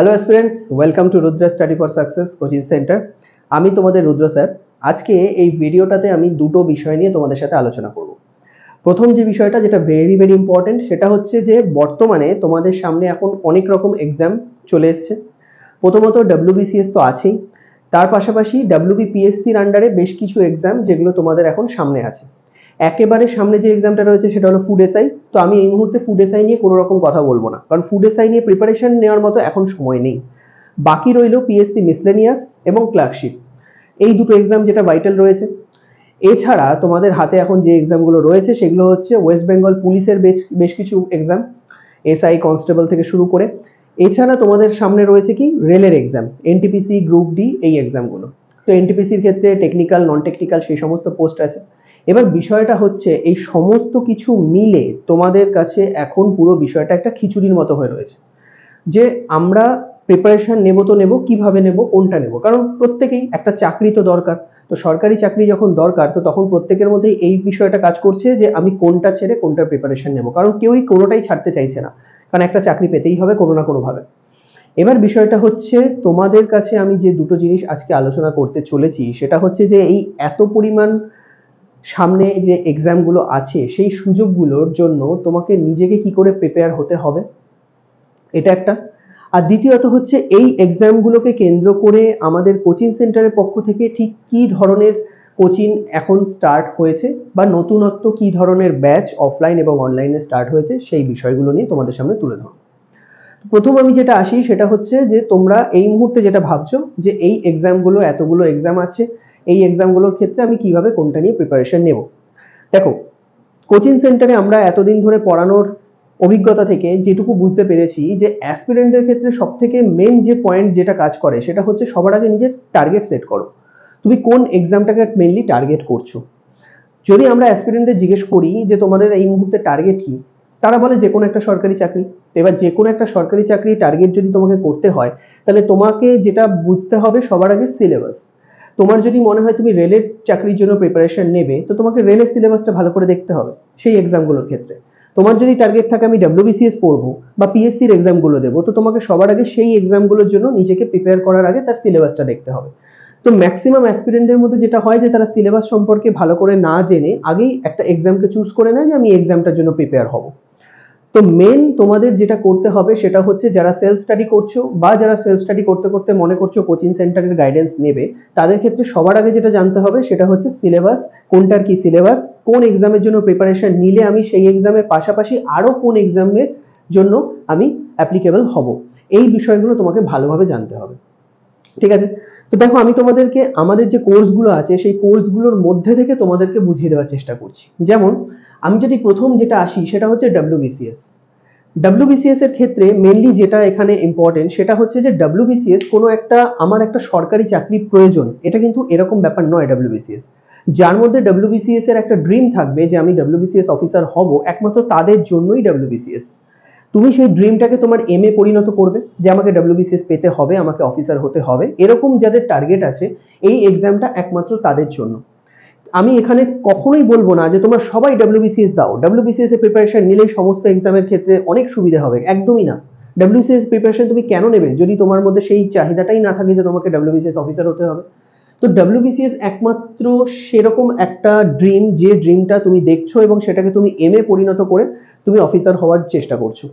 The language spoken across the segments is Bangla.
Hello students, welcome to Rudra study for success coaching centre. আমি তোমাদের রুদ্র স্যার। আজকে এই ভিডিওটাতে আমি দুটো বিষয় নিয়ে তোমাদের সাথে আলোচনা করব। প্রথম যে বিষয়টা, যেটা ভেরি ভেরি ইম্পর্টেন্ট, সেটা হচ্ছে যে বর্তমানে তোমাদের সামনে এখন অনেক রকম এক্সাম চলে এসছে। প্রথমত WBCS তো আছেই, তার পাশাপাশি WBPSCর আন্ডারে বেশ কিছু এক্সাম যেগুলো তোমাদের এখন সামনে আছে। একেবারে সামনে যে এক্সামটা রয়েছে সেটা হলো ফুড এসআই। তো আমি এই মুহূর্তে ফুড এসআই নিয়ে কোনো রকম কথা বলবো না, কারণ ফুড এসআই নিয়ে প্রিপারেশন নেওয়ার মতো এখন সময় নেই। বাকি রইল পিএসসি মিসলেনিয়াস এবং ক্লার্কশিপ, এই দুটো এক্সাম যেটা ভাইটাল রয়েছে। এছাড়া তোমাদের হাতে এখন যে এক্সামগুলো রয়েছে সেগুলো হচ্ছে ওয়েস্ট বেঙ্গল পুলিশের বেশ কিছু এক্সাম, এসআই কনস্টেবল থেকে শুরু করে। এছাড়া তোমাদের সামনে রয়েছে কি রেলের এক্সাম, এনটিপিসি, গ্রুপ ডি, এই এক্সামগুলো। তো এনটিপিসির ক্ষেত্রে টেকনিক্যাল, নন টেকনিক্যাল সেই সমস্ত পোস্ট আছে। এবার বিষয়টা হচ্ছে এই সমস্ত কিছু মিলে তোমাদের কাছে এখন পুরো বিষয়টা একটা খিচুড়ির মতো হয়ে রয়েছে, যে আমরা প্রিপারেশন নেব তো নেব, কিভাবে নেব, কোনটা নেব। কারণ প্রত্যেকেই একটা চাকরি তো দরকার। তো সরকারি চাকরি যখন দরকার, তো তখন প্রত্যেকের মধ্যে এই বিষয়টা কাজ করছে যে আমি কোনটা ছেড়ে কোনটার প্রিপারেশন নেব, কারণ কেউই কোনোটাই ছাড়তে চাইছে না, কারণ একটা চাকরি পেতেই হবে কোনো না কোনো ভাবে। এবার বিষয়টা হচ্ছে তোমাদের কাছে আমি যে দুটো জিনিস আজকে আলোচনা করতে চলেছি সেটা হচ্ছে যে এই এত পরিমাণ সামনে যে এক্সামগুলো আছে সেই সুযোগগুলোর জন্য তোমাকে নিজেকে কি করে প্রিপেয়ার হতে হবে, এটা একটা। আর দ্বিতীয়ত হচ্ছে এই এক্সামগুলোকে কেন্দ্র করে আমাদের কোচিং সেন্টারের পক্ষ থেকে ঠিক কি ধরনের কোচিং এখন স্টার্ট হয়েছে, বা নতুনত্ব কি ধরনের ব্যাচ অফলাইন এবং অনলাইনে স্টার্ট হয়েছে, সেই বিষয়গুলো নিয়ে তোমাদের সামনে তুলে ধরো। প্রথম আমি যেটা আসি সেটা হচ্ছে যে তোমরা এই মুহূর্তে যেটা ভাবছো যে এই এক্সামগুলো, এতগুলো এক্সাম আছে, এই এক্সামগুলোর ক্ষেত্রে আমি কিভাবে কোনটা নিয়ে প্রিপারেশন নেব। দেখো, কোচিং সেন্টারে আমরা এতদিন ধরে পড়ানোর অভিজ্ঞতা থেকে যেটুকু বুঝতে পেরেছি যে অ্যাসপিরেন্টের ক্ষেত্রে সব থেকে মেন যে পয়েন্ট যেটা কাজ করে সেটা হচ্ছে সবার আগে নিজের টার্গেট সেট করো। তুমি কোন এক্সামটাকে মেনলি টার্গেট করছো। যদি আমরা অ্যাসপিরেন্টদের জিজ্ঞেস করি যে তোমাদের এই মুহূর্তে টার্গেট কি, তারা বলে যে কোনো একটা সরকারি চাকরি। এবার যে কোনো একটা সরকারি চাকরি টার্গেট যদি তোমাকে করতে হয়, তাহলে তোমাকে যেটা বুঝতে হবে সবার আগে সিলেবাস। তোমার যদি মনে হয় তুমি রেলের চাকরির জন্য প্রিপারেশন নেবে, তো তোমাকে রেলের সিলেবাসটা ভালো করে দেখতে হবে সেই এক্সামগুলোর ক্ষেত্রে। তোমার যদি টার্গেট থাকে আমি WBCS পড়বো বা পিএসসির এক্সামগুলো দেবো, তো তোমাকে সবার আগে সেই এক্সামগুলোর জন্য নিজেকে প্রিপেয়ার করার আগে তার সিলেবাসটা দেখতে হবে। তো ম্যাক্সিমাম অ্যাসপিরেন্টের মধ্যে যেটা হয় যে তারা সিলেবাস সম্পর্কে ভালো করে না জেনে আগেই একটা এক্সামকে চুজ করে নেয় যে আমি এক্সামটার জন্য প্রিপেয়ার হব। তো মেন তোমাদের যেটা করতে হবে সেটা হচ্ছে যারা সেলফ স্টাডি করছো বা যারা সেলফ স্টাডি করতে করতে মনে করছো কোচিং সেন্টারের গাইডেন্স নেবে, তাদের ক্ষেত্রে সবার আগে যেটা জানতে হবে সেটা হচ্ছে সিলেবাস, কোনটার কি সিলেবাস, কোন এক্সামের জন্য প্রিপারেশন নিলে আমি সেই এক্সামের পাশাপাশি আরো কোন এক্সামের জন্য আমি অ্যাপ্লিকেবল হব, এই বিষয়গুলো তোমাকে ভালোভাবে জানতে হবে। ঠিক আছে, তো দেখো আমি তোমাদেরকে আমাদের যে কোর্সগুলো আছে সেই কোর্সগুলোর মধ্যে থেকে তোমাদেরকে বুঝিয়ে দেওয়ার চেষ্টা করছি। যেমন আমি যদি প্রথম যেটা আসি সেটা হচ্ছে WBCS। WBCS এর ক্ষেত্রে মেনলি যেটা এখানে ইম্পর্টেন্ট সেটা হচ্ছে যে WBCS কোনো একটা আমার একটা সরকারি চাকরি প্রয়োজন, এটা কিন্তু এরকম ব্যাপার নয়। WBCS যার মধ্যে WBCS এর একটা ড্রিম থাকবে যে আমি WBCS অফিসার হব, একমাত্র তাদের জন্যই WBCS। তুমি সেই ড্রিমটাকে তোমার এমে পরিণত করবে যে আমাকে WBCS পেতে হবে, আমাকে অফিসার হতে হবে, এরকম যাদের টার্গেট আছে এই এক্সামটা একমাত্র তাদের জন্য। আমি এখানে কখনোই বলবো না যে তোমরা সবাই WBCS দাও, WBCS এর প্রিপারেশন নিলেই সমস্ত এক্সামের ক্ষেত্রে অনেক সুবিধা হবে, একদমই না। WBCS প্রিপারেশন তুমি কেন নেবে যদি তোমার মধ্যে সেই চাহিদাটাই না থাকে যে তোমাকে WBCS অফিসার হতে হবে। তো WBCS একমাত্র সেরকম একটা ড্রিম, যে ড্রিমটা তুমি দেখছো এবং সেটাকে তুমি এমে পরিণত করে তুমি অফিসার হওয়ার চেষ্টা করছো।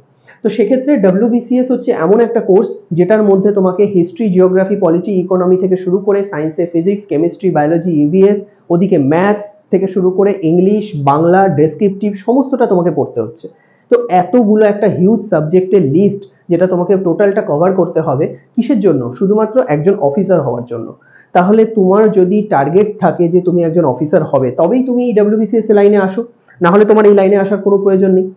তো সেক্ষেত্রে WBCS হচ্ছে এমন একটা কোর্স যেটার মধ্যে তোমাকে হিস্ট্রি, জিওগ্রাফি, পলিটি, ইকোনমি থেকে শুরু করে সায়েন্সে ফিজিক্স, কেমিস্ট্রি, বায়োলজি, ইভিএস, ওদিকে ম্যাথস থেকে শুরু করে ইংলিশ, বাংলা, ডেসক্রিপটিভ সমস্তটা তোমাকে পড়তে হচ্ছে। তো এতগুলো একটা হিউজ সাবজেক্টের লিস্ট যেটা তোমাকে টোটালটা কভার করতে হবে, কিসের জন্য? শুধুমাত্র একজন অফিসার হওয়ার জন্য। তাহলে তোমার যদি টার্গেট থাকে যে তুমি একজন অফিসার হবে, তবেই তুমি এই WBCS লাইনে আসো, না হলে তোমার এই লাইনে আসার কোনো প্রয়োজন নেই।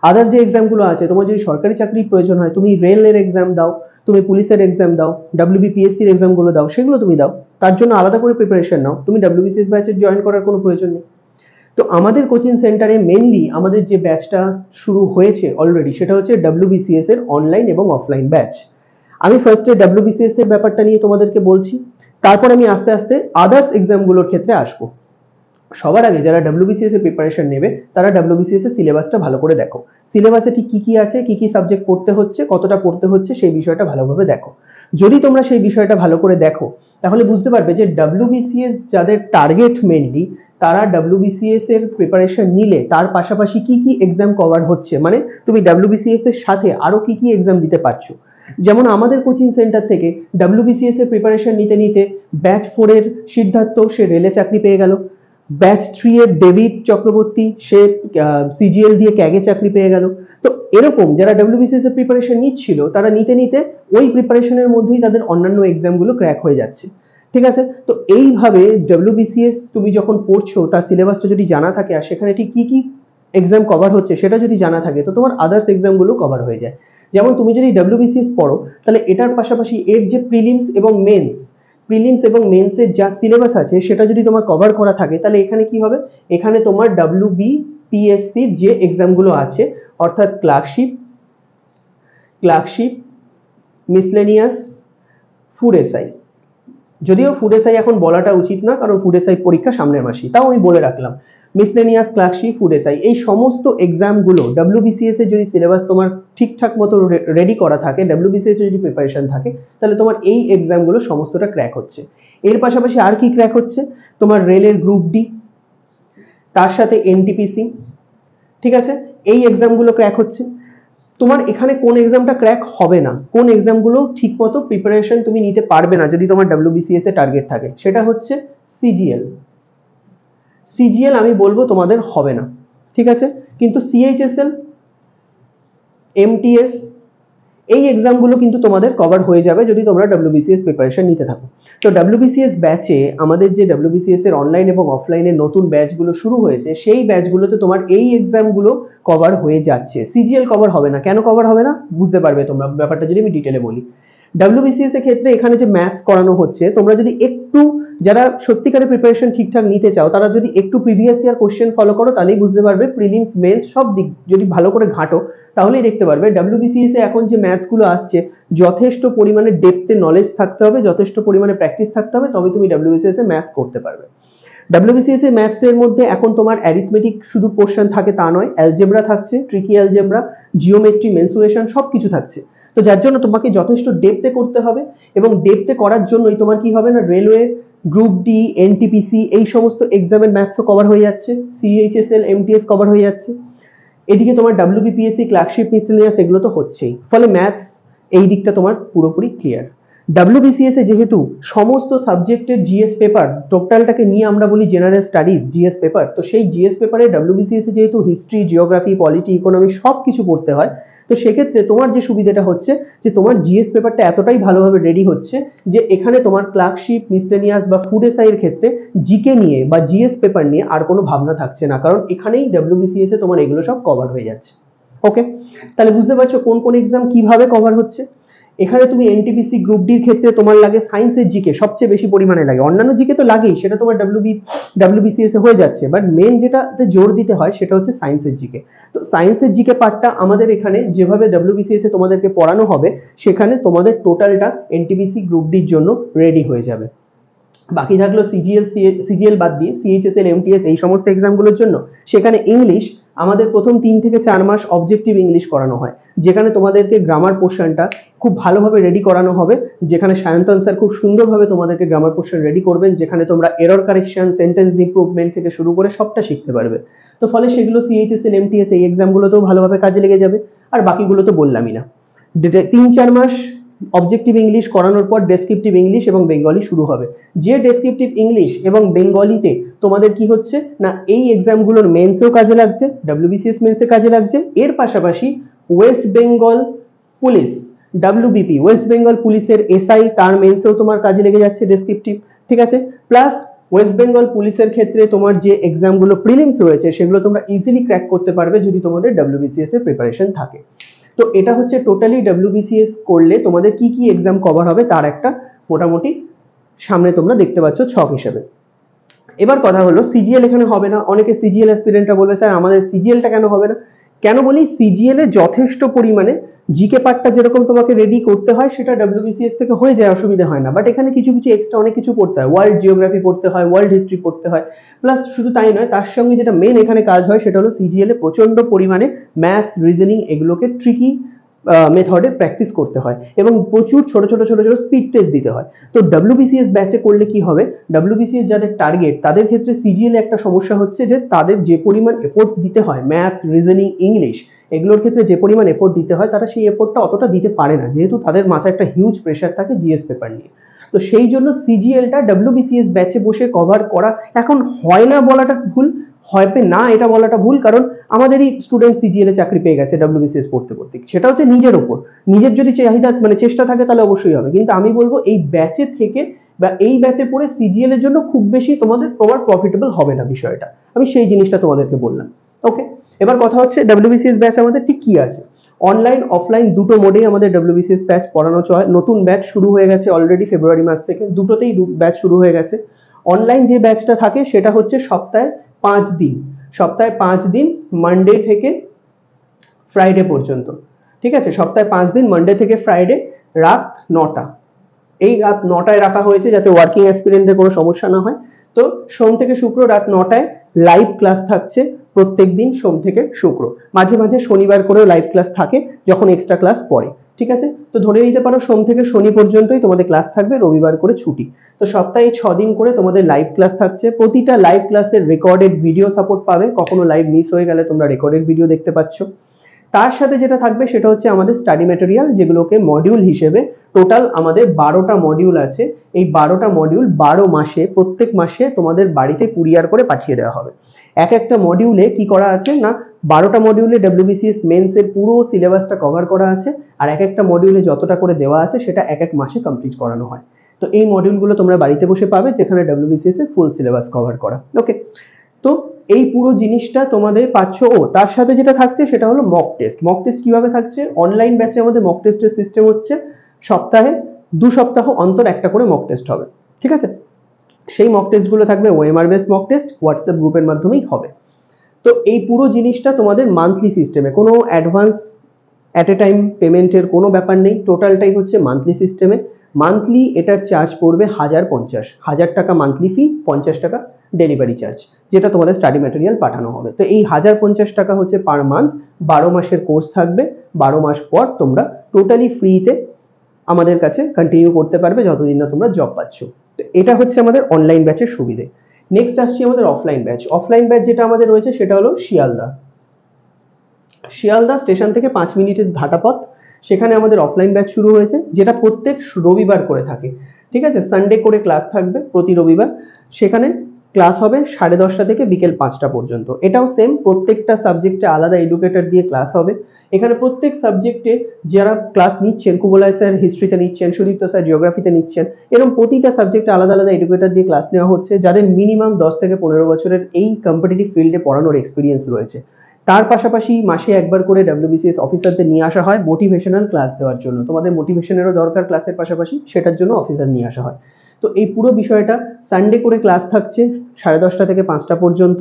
আদার যে এক্সামগুলো আছে, তোমার যদি সরকারি চাকরির প্রয়োজন হয় তুমি রেলের এক্সাম দাও, তুমি পুলিশের এক্সাম দাও, WBPSCর এক্সামগুলো দাও, সেগুলো তুমি দাও, তার জন্য আলাদা করে প্রিপারেশন নাও, তুমি WBCS ব্যাচে জয়েন করার কোনো প্রয়োজন নেই। তো আমাদের কোচিং সেন্টারে মেনলি আমাদের যে ব্যাচটা শুরু হয়েছে অলরেডি সেটা হচ্ছে WBCS এর অনলাইন এবং অফলাইন ব্যাচ। আমি ফার্স্টে WBCS এর ব্যাপারটা নিয়ে তোমাদেরকে বলছি, তারপর আমি আস্তে আস্তে আদার্স এক্সামগুলোর ক্ষেত্রে আসবো। সবার আগে যারা WBCS এর প্রিপারেশন নেবে তারা WBCS এর সিলেবাসটা ভালো করে দেখো। সিলেবাসে ঠিক কি কি আছে, কি কি সাবজেক্ট পড়তে হচ্ছে, কতটা পড়তে হচ্ছে, সেই বিষয়টা ভালোভাবে দেখো। যদি তোমরা সেই বিষয়টা ভালো করে দেখো তাহলে বুঝতে পারবে যে WBCS যাদের টার্গেট মেনলি, তারা WBCS এর প্রিপারেশন নিলে তার পাশাপাশি কি কি এক্সাম কভার হচ্ছে, মানে তুমি WBCS এর সাথে আরো কি কি এক্সাম দিতে পারছো। যেমন আমাদের কোচিং সেন্টার থেকে WBCS এর প্রিপারেশন নিতে নিতে ব্যাচ 4 এর সিদ্ধার্থ, সে রেলে চাকরি পেয়ে গেল। ব্যাচ 3 এর ডেভিড চক্রবর্তী, সে CGL দিয়ে ক্যাগে চাকরি পেয়ে গেল। তো এরকম যারা WBCS এর প্রিপারেশন নিচ্ছিল তারা নিতে নিতে ওই প্রিপারেশনের মধ্যেই তাদের অন্যান্য এক্সাম গুলো ক্র্যাক হয়ে যাচ্ছে। ঠিক আছে, তো এইভাবে WBCS তুমি যখন পড়ছো তার সিলেবাসটা যদি জানা থাকে আর সেখানে ঠিক কি কি এক্সাম কভার হচ্ছে সেটা যদি জানা থাকে, তো তোমার আদার্স এক্সাম গুলো কভার হয়ে যায়। যেমন তুমি যদি WBCS পড়ো তাহলে এটার পাশাপাশি এর যে প্রিলিমস এবং মেন্সের যা সিলেবাস আছে সেটা যদি তোমার কভার করা থাকে তাহলে এখানে কি হবে, এখানে তোমার WBPSC যে এক্সাম গুলো আছে অর্থাৎ ক্লার্কশিপ, মিসলেনিয়াস, ফুড এসআই, যদিও ফুড এসআই এখন বলাটা উচিত না কারণ ফুড এসআই পরীক্ষা সামনের মাসেই, তাও আমি বলে রাখলাম মিসলেনিয়াস, ক্লার্কশিপ, ফুড এসআই, এই সমস্ত এক্সাম গুলো WBCS এর যদি সিলেবাস তোমার ঠিকঠাক মতো রেডি করা থাকে, WBCS এর যদি প্রিপারেশন থাকে, তাহলে তোমার এই এক্সাম গুলো সমস্তটা ক্র্যাক হচ্ছে। এর পাশাপাশি আর কি ক্র্যাক হচ্ছে, তোমার রেলের গ্রুপ ডি, তার সাথে NTPC, ঠিক আছে, এই এক্সাম গুলো ক্র্যাক হচ্ছে। তোমার এখানে কোন এক্সামটা ক্র্যাক হবে না, কোন এক্সামগুলো ঠিকমতো প্রিপারেশন তুমি নিতে পারবে না যদি তোমার WBCS এর টার্গেট থাকে, সেটা হচ্ছে CGL আমি বলবো তোমাদের হবে না, ঠিক আছে, কিন্তু CHSL, MTS এই এক্সামগুলো কিন্তু তোমাদের কভার হয়ে যাবে যদি তোমরা WBCS প্রিপারেশন নিতে থাকো। তো WBCS ব্যাচে আমাদের যে WBCS এর অনলাইন এবং অফলাইনের নতুন ব্যাচগুলো শুরু হয়েছে, সেই ব্যাচগুলোতে তোমার এই এক্সামগুলো কভার হয়ে যাচ্ছে। CGL কভার হবে না, কেন কভার হবে না বুঝতে পারবে তোমরা ব্যাপারটা যদি আমি ডিটেলে বলি। WBCS এর ক্ষেত্রে এখানে যে ম্যাথস করানো হচ্ছে, তোমরা যদি একটু, যারা সত্যিকারের প্রিপারেশন ঠিকঠাক নিতে চাও তারা যদি একটু প্রিভিয়াস ইয়ার কোশ্চেন ফলো করো তাহলেই বুঝতে পারবে, প্রিলিমস মেন্স সব দিক যদি ভালো করে ঘাঁটো তাহলেই দেখতে পারবে WBCS এ এখন যে ম্যাথস গুলো আসছে যথেষ্ট পরিমাণে ডেপথে নলেজ থাকতে হবে, যথেষ্ট পরিমাণে প্র্যাকটিস থাকতে হবে, তবে তুমি WBCS এ ম্যাথস করতে পারবে। WBCS এর ম্যাথস এর মধ্যে এখন তোমার অ্যারিথমেটিক শুধু পোর্শন থাকে তা নয়, অ্যালজেব্রা থাকছে, ট্রিকি অ্যালজেব্রা, জিওমেট্রি, মেনসুরেশন সবকিছু থাকছে। তো যার জন্য তোমাকে যথেষ্ট ডেপথে করতে হবে এবং ডেপথে করার জন্যই তোমার কি হবে না, রেলওয়ে, গ্রুপ ডি, NTPC এই সমস্ত এক্সামের ম্যাথসও কভার হয়ে যাচ্ছে, CHSL, MTS কভার হয়ে যাচ্ছে। এদিকে তোমার WBPSC, ক্লার্কশিপ, মিসেলিনিয়াস এগুলো তো হচ্ছেই, ফলে ম্যাথস এই দিকটা তোমার পুরোপুরি ক্লিয়ার। WBCS এ যেহেতু সমস্ত সাবজেক্টের GS পেপার, টোটালটাকে নিয়ে আমরা বলি জেনারেল স্টাডিজ GS পেপার, তো সেই GS পেপারে WBCS এ যেহেতু হিস্ট্রি, জিওগ্রাফি, পলিটি, ইকোনমি সব কিছু পড়তে হয়, তো সেক্ষেত্রে তোমার যে সুবিধাটা হচ্ছে যে তোমার GS পেপারটা এতটাই ভালোভাবে রেডি হচ্ছে যে এখানে তোমার ক্লার্কশিপ, মিসলেনিয়াস বা ফুড এসআই এর ক্ষেত্রে জিকে নিয়ে বা GS পেপার নিয়ে আর কোনো ভাবনা থাকছে না, কারণ এখানেই WBCS এ তোমার এগুলো সব কভার হয়ে যাচ্ছে। ওকে, তাহলে বুঝতে পারছো কোন কোন এক্সাম কিভাবে কভার হচ্ছে। এখানে তুমি NTPC গ্রুপ ডির ক্ষেত্রে তোমার লাগে সায়েন্সের জিকে সবচেয়ে বেশি পরিমাণে লাগে, অন্যান্য জিকে তো লাগেই, সেটা তোমার WBCS এ হয়ে যাচ্ছে, বাট মেন যেটাতে জোর দিতে হয় সেটা হচ্ছে সায়েন্সের জিকে। তো সায়েন্সের জিকে পার্টটা আমাদের এখানে যেভাবে WBCS এ তোমাদেরকে পড়ানো হবে সেখানে তোমাদের টোটালটা NTPC গ্রুপ ডির জন্য রেডি হয়ে যাবে। বাকি থাকলো CGL বাদ দিয়ে CHSL, MTS এই সমস্ত এক্সামগুলোর জন্য সেখানে ইংলিশ আমাদের প্রথম 3 থেকে 4 মাস অবজেক্টিভ ইংলিশ করানো হয়, যেখানে তোমাদেরকে গ্রামার পোর্শনটা খুব ভালোভাবে রেডি করানো হবে, যেখানে সায়ন্তন স্যার খুব সুন্দরভাবে তোমাদেরকে গ্রামার পোর্শন রেডি করবেন, যেখানে তোমরা এরর কারেকশন, সেন্টেন্স ইমপ্রুভমেন্ট থেকে শুরু করে সবটা শিখতে পারবে। তো ফলে সেগুলো CHSL, MTS এই এক্সামগুলোতেও ভালোভাবে কাজে লেগে যাবে। আর বাকিগুলো তো বললামই না। 3-4 মাস অবজেক্টিভ ইংলিশ করানোর পর ডেসক্রিপটিভ ইংলিশ এবং বেঙ্গলি শুরু হবে, যে ডেসক্রিপটিভ ইংলিশ এবং বেঙ্গলিতে তোমাদের কি হচ্ছে না, এই এক্সামগুলোর মেন্সেও কাজে লাগছে, WBCS মেন্সে কাজে লাগছে, এর পাশাপাশি West Bengal police, WBP West Bengal পুলিশের SI তার মেন্সেও তোমার কাজে লেগে যাচ্ছে ডেসক্রিপটিভ, ঠিক আছে, প্লাস ওয়েস্ট বেঙ্গল পুলিশের ক্ষেত্রে তোমার যে এক্সামগুলো প্রিলিমস রয়েছে সেগুলো তোমরা ইজিলি ক্র্যাক করতে পারবে যদি তোমাদের WBCS এর প্রিপারেশন থাকে। তো এটা হচ্ছে টোটালি WBCS করলে তোমাদের কি কি এক্সাম কভার হবে তার একটা মোটামুটি সামনে তোমরা দেখতে পাচ্ছ ছক হিসেবে। এবার কথা হলো CGL এখানে হবে না, অনেকে CGL অ্যাসপিরেন্টরা বলবে স্যার আমাদের CGL টা কেন হবে না, কেন বলি, সিজিএল এ যথেষ্ট পরিমাণে জিকে পার্টটা যেরকম তোমাকে রেডি করতে হয় সেটা ডব্লিউবিসিএস থেকে হয়ে যায়, অসুবিধা হয় না। বাট এখানে কিছু কিছু এক্সট্রা অনেক কিছু পড়তে হয়, ওয়ার্ল্ড জিওগ্রাফি পড়তে হয়, ওয়ার্ল্ড হিস্ট্রি পড়তে হয়, প্লাস শুধু তাই নয়, তার সঙ্গে যেটা মেন এখানে কাজ হয় সেটা হলো সিজিএল এ প্রচন্ড পরিমাণে ম্যাথস, রিজনিং এগুলোকে ট্রিকি মেথডে প্র্যাকটিস করতে হয় এবং প্রচুর ছোট ছোট ছোট ছোট স্পিড টেস্ট দিতে হয়। তো ডব্লিউবিসিএস ব্যাচে করলে কি হবে, ডব্লিউবিসিএস যাদের টার্গেট তাদের ক্ষেত্রে সিজিএল এ একটা সমস্যা হচ্ছে যে তাদের যে পরিমাণ এফোর্ট দিতে হয় ম্যাথস, রিজনিং, ইংলিশ এগুলোর ক্ষেত্রে যে পরিমাণ এফোর্ট দিতে হয় তারা সেই এফোর্টটা অতটা দিতে পারে না, যেহেতু তাদের মাথায় একটা হিউজ প্রেশার থাকে জিএস পেপার নিয়ে। তো সেই জন্য সিজিএলটা ডব্লিউবিসিএস ব্যাচে বসে কভার করা এখন হয় না বলাটা ভুল, হবে না এটা বলাটা ভুল, কারণ আমাদেরই স্টুডেন্ট সিজিএল এ চাকরি পেয়ে গেছে ডব্লিউবিসিএস পড়তে পড়তে। সেটা হচ্ছে নিজের ওপর, নিজের যদি চাহিদা মানে চেষ্টা থাকে তাহলে অবশ্যই হবে, কিন্তু আমি বলবো এই ব্যাচে থেকে বা এই ব্যাচে পড়ে সিজিএল এর জন্য খুব বেশি তোমার প্রফিটেবল হবে না বিষয়টা, আমি সেই জিনিসটা তোমাদেরকে বললাম। ওকে, এবার কথা হচ্ছে ডব্লিউবিসিএস ব্যাচ আমাদের ঠিক কি আছে। অনলাইন অফলাইন দুটো মোডেই আমাদের ডব্লিউবিসিএস ব্যাচ পড়ানো হয়, নতুন ব্যাচ শুরু হয়ে গেছে অলরেডি ফেব্রুয়ারি মাস থেকে, দুটোতেই ব্যাচ শুরু হয়ে গেছে। অনলাইন যে ব্যাচটা থাকে সেটা হচ্ছে সপ্তাহে 5 দিন, সপ্তাহে 5 দিন মানডে থেকে ফ্রাইডে পর্যন্ত, ঠিক আছে, সপ্তাহে 5 দিন মানডে থেকে ফ্রাইডে রাত 9টা, এই রাত 9টায় রাখা হয়েছে যাতে ওয়ার্কিং অ্যাসপিরেন্টদের কোনো সমস্যা না হয়। তো সোম থেকে শুক্র রাত 9টায় লাইভ ক্লাস থাকছে প্রত্যেক দিন, সোম থেকে শুক্র, মাঝে মাঝে শনিবার করেও লাইভ ক্লাস থাকে যখন এক্সট্রা ক্লাস পড়ে, ঠিক আছে। তো ধরে নিতে পারো সোম থেকে শনি পর্যন্তই তোমাদের ক্লাস থাকবে, রবিবার করে ছুটি। তো সপ্তাহে 6 দিন করে তোমাদের লাইভ ক্লাস থাকছে, প্রতিটা লাইভ ক্লাসের রেকর্ডেড ভিডিও সাপোর্ট পাবে, কখনো লাইভ মিস হয়ে গেলে তোমরা রেকর্ডেড ভিডিও দেখতে পাচ্ছ। তার সাথে যেটা থাকবে সেটা হচ্ছে আমাদের স্টাডি ম্যাটেরিয়াল, যেগুলোকে মডিউল হিসেবে টোটাল আমাদের 12টা মডিউল আছে। এই 12টা মডিউল 12 মাসে প্রত্যেক মাসে তোমাদের বাড়িতে কুরিয়ার করে পাঠিয়ে দেওয়া হবে। এক একটা মডিউলে কি করা আছে না, 12টা মডিউলে ডব্লিউবিসিএস মেন্স এর পুরো সিলেবাসটা কভার করা আছে, আর এক একটা মডিউলে যতটা করে দেওয়া আছে সেটা এক এক মাসে কমপ্লিট করানো হয়। তো এই মডিউলগুলো তোমরা বাড়িতে বসে পাবে, যেখানে ডব্লিউবিসিএস এর ফুল সিলেবাস কভার করা। ওকে, তো এই পুরো জিনিসটা তোমাদের পাচ্ছ। ও তার সাথে যেটা থাকছে সেটা হলো মক টেস্ট। মক টেস্ট কিভাবে থাকছে, অনলাইন ব্যাচে আমাদের মক টেস্টের সিস্টেম হচ্ছে সপ্তাহে 2 সপ্তাহ অন্তর একটা করে মক টেস্ট হবে, ঠিক আছে। সেই মক টেস্ট গুলো থাকবে OMR based mock test, WhatsApp গ্রুপের মাধ্যমেই হবে। তো এই পুরো জিনিসটা তোমাদের মান্থলি সিস্টেমে, কোনো অ্যাডভান্স অ্যাট এ টাইম পেমেন্টের কোনো ব্যাপার নেই, টোটালটাই হচ্ছে মান্থলি সিস্টেমে। মান্থলি এটার চার্জ পড়বে 1050 টাকা মান্থলি ফি, 50 টাকা ডেলিভারি চার্জ, যেটা তোমাদের স্টাডি ম্যাটেরিয়াল পাঠানো হবে। তো এই 1050 টাকা হচ্ছে পার মান্থ, 12 মাসের কোর্স থাকবে, 12 মাস পর তোমরা টোটালি ফ্রিতে আমাদের কাছে কন্টিনিউ করতে পারবে যতদিন না তোমরা জব পাচ্ছ। তো এটা হচ্ছে আমাদের অনলাইন ব্যাচের সুবিধে। নেক্সট আসছি আমাদের অফলাইন ব্যাচ। অফলাইন ব্যাচ যেটা আমাদের রয়েছে সেটা হলো শিয়ালদা স্টেশন থেকে 5 মিনিটের হাঁটা পথ, সেখানে আমাদের অফলাইন ব্যাচ শুরু হয়েছে, যেটা প্রত্যেক রবিবার করে থাকে, ঠিক আছে। সানডে করে ক্লাস থাকবে প্রতি রবিবার, সেখানে ক্লাস হবে 10:30 থেকে বিকেল 5টা পর্যন্ত। এটাও সেম, প্রত্যেকটা সাবজেক্টে আলাদা এডুকেটর দিয়ে ক্লাস হবে। এখানে প্রত্যেক সাবজেক্টে যারা ক্লাস নিচ্ছেন, কুবলাই স্যার হিস্ট্রিতে নিচ্ছেন, সুদীপ্ত স্যার জিওগ্রাফিতে নিচ্ছেন, এরকম প্রতিটা সাবজেক্টে আলাদা আলাদা এডুকেটর দিয়ে ক্লাস নেওয়া হচ্ছে, যাদের মিনিমাম 10 থেকে 15 বছরের এই কম্পিটিটিভ ফিল্ডে পড়ানোর এক্সপিরিয়েন্স রয়েছে। তার পাশাপাশি মাসে একবার করে ডব্লিউবিসিএস অফিসারদের নিয়ে আসা হয় মোটিভেশনাল ক্লাস দেওয়ার জন্য, তোমাদের মোটিভেশনেরও দরকার ক্লাসের পাশাপাশি, সেটার জন্য অফিসার নিয়ে আসা হয়। তো এই পুরো বিষয়টা, সানডে করে ক্লাস থাকছে 10:30 থেকে 5টা পর্যন্ত,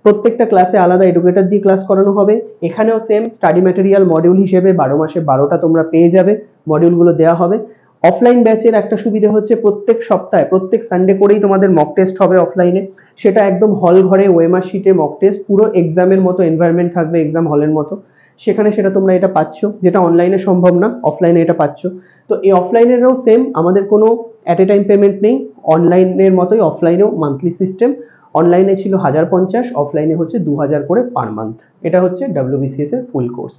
প্রত্যেকটা ক্লাসে আলাদা এডুকেটর দিয়ে ক্লাস করানো হবে। এখানেও সেম স্টাডি ম্যাটেরিয়াল মডিউল হিসেবে 12 মাসে 12টা তোমরা পেয়ে যাবে, মডিউলগুলো দেওয়া হবে। অফলাইন ব্যাচের একটা সুবিধা হচ্ছে প্রত্যেক সপ্তাহে প্রত্যেক সানডে করেই তোমাদের মক টেস্ট হবে অফলাইনে, সেটা একদম হল ঘরে ওএমআর শিটে মক টেস্ট, পুরো এক্সামের মতো এনভায়রনমেন্ট থাকবে, এক্সাম হলের মতো, সেখানে সেটা তোমরা এটা পাচ্ছ, যেটা অনলাইনে সম্ভব না, অফলাইনে এটা পাচ্ছ। তো এই অফলাইনেরও সেম, আমাদের কোনো অ্যাট এ টাইম পেমেন্ট নেই, অনলাইনের মতোই অফলাইনেও মান্থলি সিস্টেম। অনলাইনে ছিল 1050, অফলাইনে হচ্ছে 2000 করে পার মান্থ। এটা হচ্ছে ডব্লিউবিসিএস এর ফুল কোর্স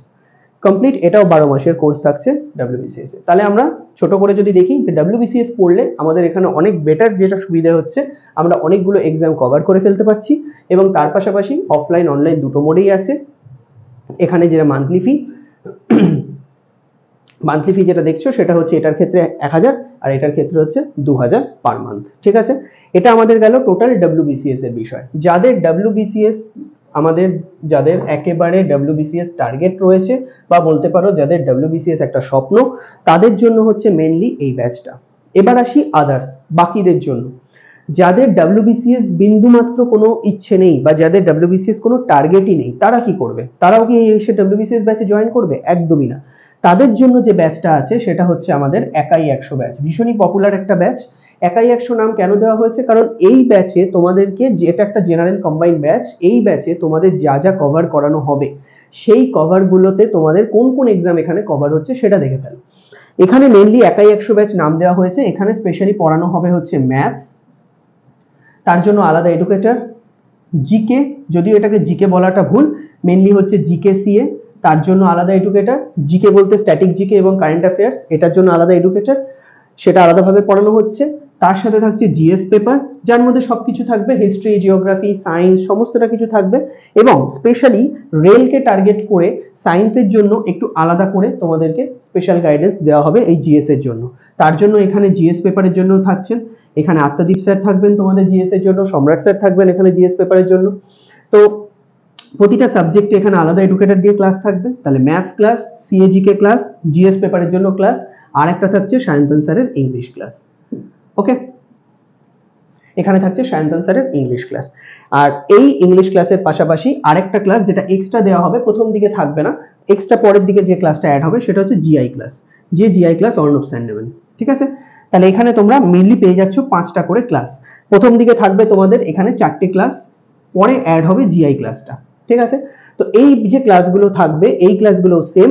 কমপ্লিট, এটাও 12 মাসের কোর্স থাকছে ডব্লিউবিসিএস এর। তাহলে আমরা ছোট করে যদি দেখি যে ডব্লিউবিসিএস পড়লে আমাদের এখানে অনেক বেটার যেটা সুবিধা হচ্ছে, আমরা অনেকগুলো এক্সাম কভার করে ফেলতে পারছি, এবং তার পাশাপাশি অফলাইন অনলাইন দুটো মোডেই আছে। এখানে যেটা মান্থলি ফি যেটা দেখছো সেটা হচ্ছে এটার ক্ষেত্রে 1000, আর এটার ক্ষেত্রে হচ্ছে 2000 পার মান্থ, ঠিক আছে। এটা আমাদের গেল টোটাল ডব্লিউবিসিএস এর বিষয়। যাদের একেবারে ডব্লিউবিসিএস টার্গেট রয়েছে, বা বলতে পারো যাদের ডব্লিউবিসিএস একটা স্বপ্ন, তাদের জন্য হচ্ছে মেনলি এই ব্যাচটা। এবার আসি আদার্স বাকিদের জন্য, যাদের WBCS বিন্দুমাত্র কোনো ইচ্ছে নেই বা যাদের WBCS কোনো টার্গেটই নেই, তারা কি করবে? তারাও কি এসে WBCS ব্যাচে জয়েন করবে? একদমই না। তাদের জন্য যে ব্যাচটা আছে সেটা হচ্ছে আমাদের একাই 100 ব্যাচ। ভীষণই পপুলার একটা ব্যাচ। একাই 100 নাম কেন দেওয়া হয়েছে? কারণ এই ব্যাচে তোমাদেরকে, যেটা একটা জেনারেল কম্বাইন্ড ব্যাচ, এই ব্যাচে তোমাদের যা যা কভার করানো হবে সেই কভারগুলোতে তোমাদের কোন কোন এক্সাম এখানে কভার হচ্ছে সেটা দেখে ফেলো। এখানে মেইনলি একাই 100 ব্যাচ নাম দেওয়া হয়েছে। এখানে স্পেশালি পড়ানো হবে হচ্ছে ম্যাথস, তার জন্য আলাদা এডুকেটর, জিকে, যদিও এটাকে জিকে বলাটা ভুল, মেইনলি হচ্ছে জিকে সিএ, তার জন্য আলাদা এডুকেটর, জিকে বলতে স্ট্যাটিক জিকে এবং কারেন্ট অ্যাফেয়ার্স, এটার জন্য আলাদা এডুকেটর, সেটা আলাদাভাবে পড়ানো হচ্ছে। তার সাথে থাকছে জিএস পেপার, যার মধ্যে সবকিছু থাকবে, হিস্ট্রি, জিওগ্রাফি, সায়েন্স, সমস্তটা কিছু থাকবে। এবং স্পেশালি রেলকে টার্গেট করে সায়েন্সের জন্য একটু আলাদা করে তোমাদেরকে স্পেশাল গাইডেন্স দেওয়া হবে এই জিএস এর জন্য। তার জন্য এখানে জিএস পেপারের জন্য থাকছেন, এখানে আত্মাদীপ স্যার থাকবেন তোমাদের জিএস এর জন্য, সম্রাট স্যার থাকবেন এখানে জিএস পেপারের জন্য। তো প্রতিটা সাবজেক্টে এখানে আলাদা এডুকেটর দিয়ে ক্লাস থাকবে। তাহলে ম্যাথস ক্লাস, সিএজিকে ক্লাস, জিএস পেপারের জন্য ক্লাস, আর একটা থাকছে সায়ন্তন স্যারের ইংলিশ ক্লাস। ওকে, এখানে থাকছে সায়ন্তন স্যারের ইংলিশ ক্লাস। আর এই ইংলিশ ক্লাসের পাশাপাশি আরেকটা ক্লাস যেটা এক্সট্রা দেওয়া হবে, প্রথম দিকে থাকবে না, এক্সট্রা পরের দিকে যে ক্লাসটা অ্যাড হবে সেটা হচ্ছে জিআই ক্লাস, যে জিআই ক্লাস অর্ণব স্যার নেবেন। ঠিক আছে, তাহলে এখানে তোমরা মেইনলি পেয়ে যাচ্ছ 5টা করে ক্লাস। প্রথম দিকে থাকবে তোমাদের এখানে 4টে ক্লাস, পরে অ্যাড হবে জিআই ক্লাসটা। ঠিক আছে, তো এই যে ক্লাসগুলো থাকবে এই ক্লাসগুলো সেম,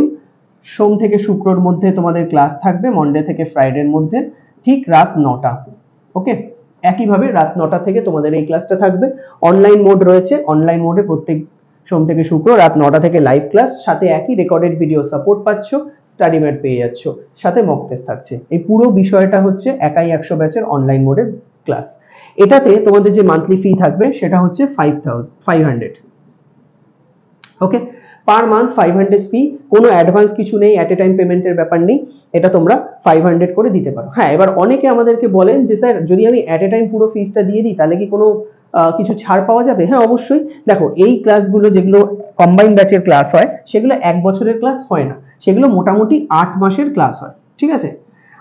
সোম থেকে শুক্রর মধ্যে তোমাদের ক্লাস থাকবে, মন্ডে থেকে ফ্রাইডের মধ্যে, ঠিক রাত 9টা। ওকে, একইভাবে রাত 9টা থেকে তোমাদের এই ক্লাসটা থাকবে। অনলাইন মোড রয়েছে, অনলাইন মোডে প্রত্যেক সোম থেকে শুক্র রাত 9টা থেকে লাইভ ক্লাস, সাথে একই রেকর্ডেড ভিডিও সাপোর্ট পাচ্ছ, স্টাডি ম্যাট পেয়ে যাচ্ছ, সাথে মক টেস্ট থাকছে। এই পুরো বিষয়টা হচ্ছে একাই 100 ব্যাচের অনলাইন মোডের ক্লাস। এটাতে তোমাদের যে মান্থলি ফি থাকবে সেটা হচ্ছে 500। ওকে, পার মান্থ 500 ফি, কোনো অ্যাডভান্স কিছু নেই, অ্যাট এ টাইম পেমেন্টের ব্যাপার নেই, এটা তোমরা 500 করে দিতে পারো। হ্যাঁ, এবার অনেকে আমাদেরকে বলেন যে স্যার যদি আমি অ্যাট এ টাইম পুরো ফিসটা দিয়ে দিই তাহলে কি কোনো কিছু ছাড় পাওয়া যাবে? হ্যাঁ, অবশ্যই। দেখো, এই ক্লাসগুলো যেগুলো কম্বাইন্ড ব্যাচের ক্লাস হয় সেগুলো 1 বছরের ক্লাস হয় না, সেগুলো মোটামুটি 8 মাসের ক্লাস হয়। ঠিক আছে,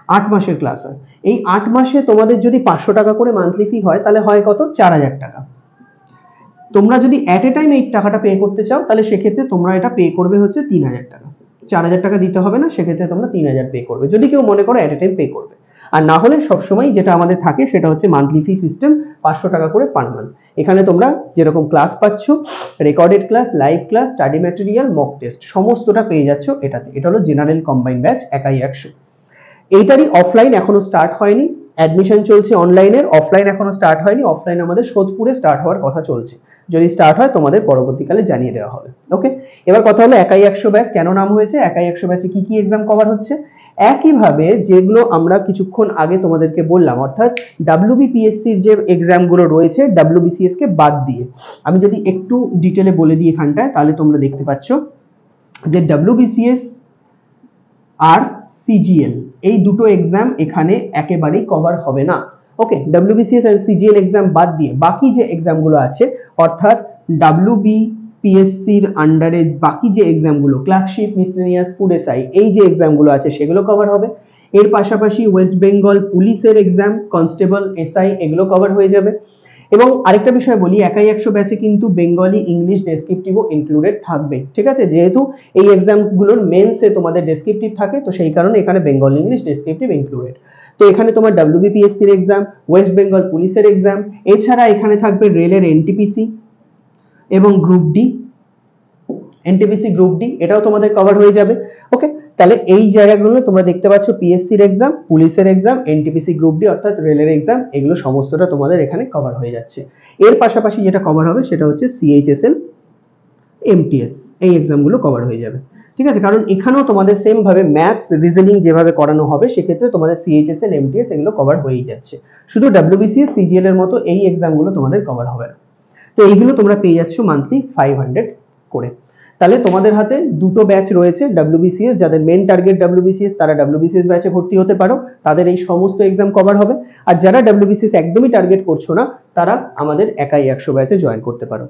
8 মাসের ক্লাস হয়। এই 8 মাসে তোমাদের যদি 500 টাকা করে মান্থলি ফি হয় তাহলে হয় কত? 4000 টাকা। তোমরা যদি অ্যাট এ টাইম এই টাকাটা পে করতে চাও তাহলে সেক্ষেত্রে তোমরা এটা পে করবে হচ্ছে 3000 টাকা। 4000 টাকা দিতে হবে না, সেক্ষেত্রে তোমরা 3000 পে করবে যদি কেউ মনে করো অ্যাট এ টাইম পে করবে। আর না হলে সবসময় যেটা আমাদের থাকে সেটা হচ্ছে মান্থলি ফি সিস্টেম, 500 টাকা করে পার মান্থ। এখানে তোমরা যেরকম ক্লাস পাচ্ছ, recorded class, live class, study material, mock test, সমস্তটা পেয়ে যাচ্ছ এটাতে। এটা হলো জেনারেল কম্বাইন্ড ব্যাচ একাই 100। এইটারই অফলাইন এখনো স্টার্ট হয়নি, অ্যাডমিশন চলছে অনলাইনের, অফলাইন এখনো স্টার্ট হয়নি। অফলাইন আমাদের সোদপুরে স্টার্ট হওয়ার কথা চলছে, যদি স্টার্ট হয় তোমাদের পরবর্তীকালে জানিয়ে দেওয়া হবে। ওকে, এবার কথা হলো একাই 100 ব্যাচ কেন নাম হয়েছে, একাই 100 ব্যাচে কি কি এক্সাম কভার হচ্ছে। একইভাবে যেগুলো আমরা কিছুক্ষণ আগে তোমাদেরকে বললাম, অর্থাৎ WBPSCর যে এক্সামগুলো রয়েছে WBCS কে বাদ দিয়ে, আমি যদি একটু ডিটেলে বলে দিই এখানটায়, তাহলে তোমরা দেখতে পাচ্ছ যে WBCS আর CGL এই দুটো এক্সাম এখানে একেবারেই কভার হবে না। ওকে, WBCS আর CGL এক্সাম বাদ দিয়ে বাকি যে এক্সামগুলো আছে, অর্থাৎ WBPSCর আন্ডারে বাকি যে এক্সামগুলো, ক্লার্কশিপ, মিসলেনিয়াস, ফুড এসআই, এই যে এক্সামগুলো আছে সেগুলো কভার হবে। এর পাশাপাশি ওয়েস্ট বেঙ্গল পুলিশের এক্সাম, কনস্টেবল, এসআই, এগুলো কভার হয়ে যাবে। এবং আরেকটা বিষয় বলি, একাই 100 ব্যাচে কিন্তু বেঙ্গলি, ইংলিশ ডেসক্রিপটিভও ইনক্লুডেড থাকবে। ঠিক আছে, যেহেতু এই এক্সামগুলোর মেন্সে তোমাদের ডেসক্রিপটিভ থাকে, তো সেই কারণে এখানে বেঙ্গল, ইংলিশ ডেসক্রিপটিভ ইনক্লুডেড। তো এখানে তোমার WBPSCর এক্সাম, ওয়েস্ট বেঙ্গল পুলিশের এক্সাম, এছাড়া এখানে থাকবে রেলের এনটিপিসি এবং group D, NTPC group D, এটাও তোমাদের কভার হয়ে যাবে। ওকে, তাহলে এই জায়গাগুলো তোমরা দেখতে পাচ্ছ, পিএসসির এক্সাম, পুলিশের এক্সাম, এনটিপিসি গ্রুপ ডি অর্থাৎ রেলের এক্সাম, এগুলো সমস্তটা তোমাদের এখানে কভার হয়ে যাচ্ছে। এর পাশাপাশি যেটা কভার হবে সেটা হচ্ছে CHSL, MTS, এই এক্সামগুলো কভার হয়ে যাবে। ঠিক আছে, কারণ এখানেও তোমাদের সেম ভাবে ম্যাথস, রিজনিং যেভাবে করানো হবে সেক্ষেত্রে তোমাদের CHSL, MTS এগুলো কভার হয়েই যাচ্ছে। শুধু WBCS, CGL এর মতো এই এক্সামগুলো তোমাদের কভার হবে না। তো এইগুলো তোমরা পেয়ে যাচ্ছ মান্থলি 500 করে। তাহলে তোমাদের হাতে দুটো ব্যাচ রয়েছে WBCS, যাদের মেন টার্গেট WBCS তারা WBCS ব্যাচে ভর্তি হতে পারো, তাদের এই সমস্ত এক্সাম কভার হবে। আর যারা WBCS একদমই টার্গেট করছো না তারা আমাদের একাই 100 ব্যাচে জয়েন করতে পারো।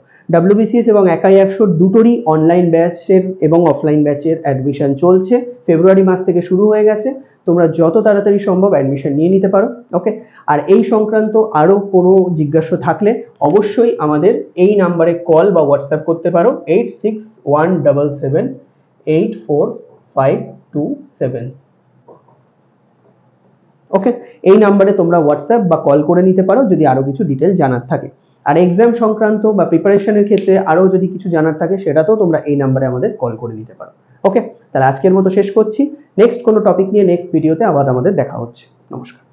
WBCS এবং একাই 100 দুটোরই অনলাইন ব্যাচের এবং অফলাইন ব্যাচের অ্যাডমিশন চলছে, ফেব্রুয়ারি মাস থেকে শুরু হয়ে গেছে। তোমরা যত তাড়াতাড়ি সম্ভব অ্যাডমিশন নিয়ে নিতে পারো। ওকে, আর এই সংক্রান্ত আরো কোনো জিজ্ঞাসা থাকলে অবশ্যই আমাদের এই নাম্বারে কল বা হোয়াটসঅ্যাপ করতে পারো 8617784527। ওকে, এই নাম্বারে তোমরা হোয়াটসঅ্যাপ বা কল করে নিতে পারো যদি আরো কিছু ডিটেল জানার থাকে। আর এক্সাম সংক্রান্ত বা প্রিপারেশনের ক্ষেত্রে আরো যদি কিছু জানার থাকে সেটাতেও তোমরা এই নাম্বারে আমাদের কল করে নিতে পারো। ওকে, তাহলে আজকের মতো শেষ করছি। নেক্সট কোনো টপিক নিয়ে নেক্সট ভিডিওতে আবার আমাদের দেখা হচ্ছে। নমস্কার।